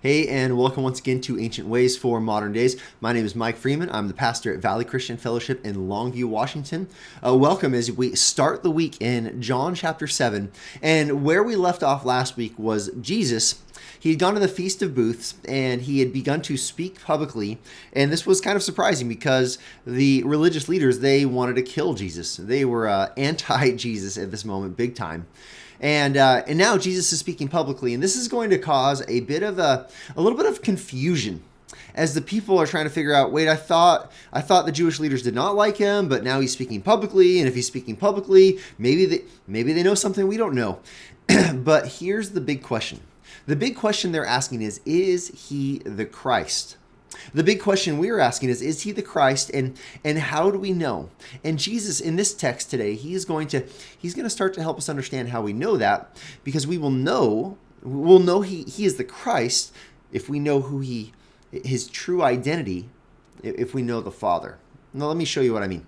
Hey, and welcome once again to Ancient Ways for Modern Days. My name is Mike Freeman. I'm the pastor at Valley Christian Fellowship in Longview, Washington. Welcome as we start the week in John chapter 7. And where we left off last week was Jesus. He had gone to the Feast of Booths and he had begun to speak publicly. And this was kind of surprising because the religious leaders, they wanted to kill Jesus. They were anti-Jesus at this moment, big time. And now Jesus is speaking publicly, and this is going to cause a little bit of confusion as the people are trying to figure out. Wait, I thought the Jewish leaders did not like him, but now he's speaking publicly, and if he's speaking publicly, maybe they know something we don't know. But here's the big question. The big question they're asking is he the Christ? The big question we are asking is he the Christ, and how do we know? And Jesus, in this text today, he's going to start to help us understand how we know that, because we'll know he is the Christ if we know his true identity, if we know the Father. Now, let me show you what I mean.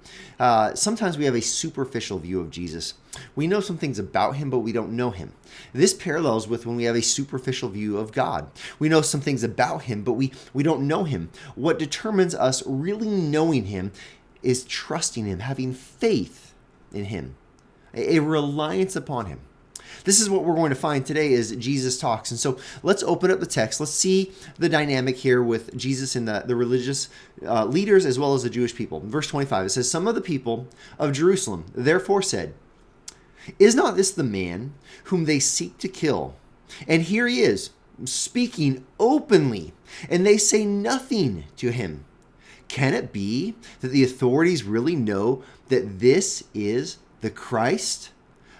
Sometimes we have a superficial view of Jesus. We know some things about him, but we don't know him. This parallels with when we have a superficial view of God. We know some things about him, but we don't know him. What determines us really knowing him is trusting him, having faith in him, a reliance upon him. This is what we're going to find today as Jesus talks. And so let's open up the text. Let's see the dynamic here with Jesus and the religious leaders as well as the Jewish people. In verse 25, it says, "Some of the people of Jerusalem therefore said, 'Is not this the man whom they seek to kill? And here he is, speaking openly, and they say nothing to him. Can it be that the authorities really know that this is the Christ?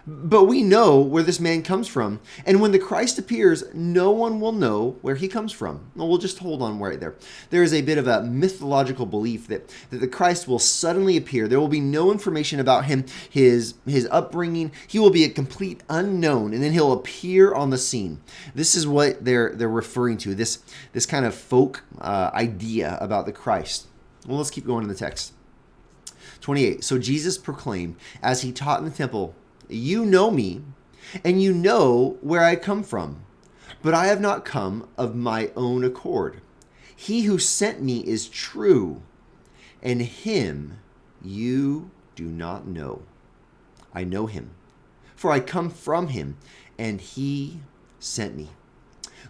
But we know where this man comes from, and when the Christ appears, no one will know where he comes from.'" Well, we'll just hold on right there. There is a bit of a mythological belief that the Christ will suddenly appear. There will be no information about him, his upbringing. He will be a complete unknown, and then he'll appear on the scene. This is what they're referring to, this kind of folk idea about the Christ. Well, let's keep going in the text. 28, "So Jesus proclaimed as he taught in the temple, 'You know me, and you know where I come from, but I have not come of my own accord. He who sent me is true, and him you do not know. I know him, for I come from him, and he sent me.'"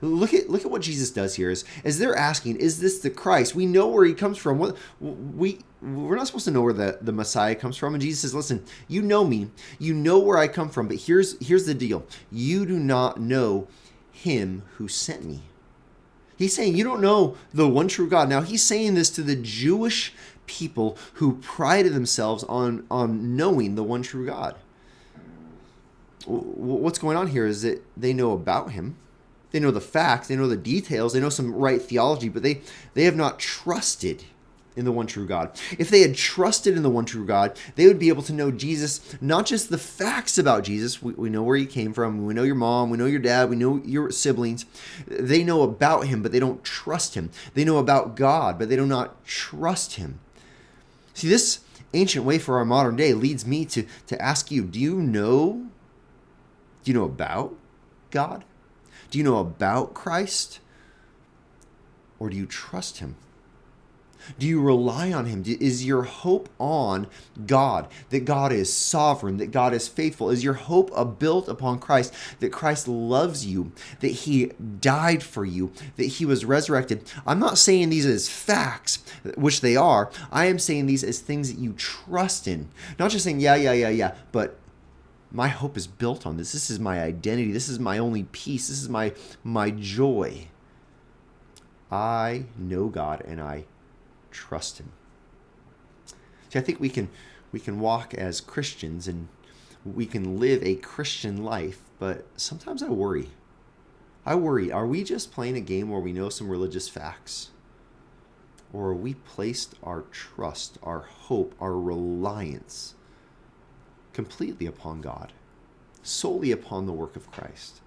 Look at what Jesus does here. As they're asking, is this the Christ? We know where he comes from. We're not supposed to know where the Messiah comes from. And Jesus says, listen, you know me. You know where I come from. But here's the deal. You do not know him who sent me. He's saying you don't know the one true God. Now, he's saying this to the Jewish people who prided themselves on knowing the one true God. What's going on here is that they know about him. They know the facts, they know the details, they know some right theology, but they have not trusted in the one true God. If they had trusted in the one true God, they would be able to know Jesus, not just the facts about Jesus. We know where he came from. We know your mom. We know your dad. We know your siblings. They know about him, but they don't trust him. They know about God, but they do not trust him. See, this ancient way for our modern day leads me to ask you, do you know about God? Do you know about Christ? Or do you trust him? Do you rely on him? Is your hope on God, that God is sovereign, that God is faithful? Is your hope built upon Christ, that Christ loves you, that he died for you, that he was resurrected? I'm not saying these as facts, which they are. I am saying these as things that you trust in. Not just saying, yeah, but my hope is built on this. This is my identity. This is my only peace. This is my joy. I know God and I trust him. See, I think we can walk as Christians and we can live a Christian life, but sometimes I worry. Are we just playing a game where we know some religious facts? Or are we placed our trust, our hope, our reliance completely upon God, solely upon the work of Christ?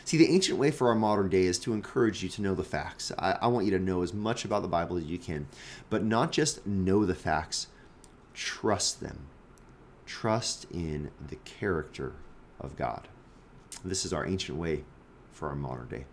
See, the ancient way for our modern day is to encourage you to know the facts. I want you to know as much about the Bible as you can, but not just know the facts, trust them. Trust in the character of God. This is our ancient way for our modern day.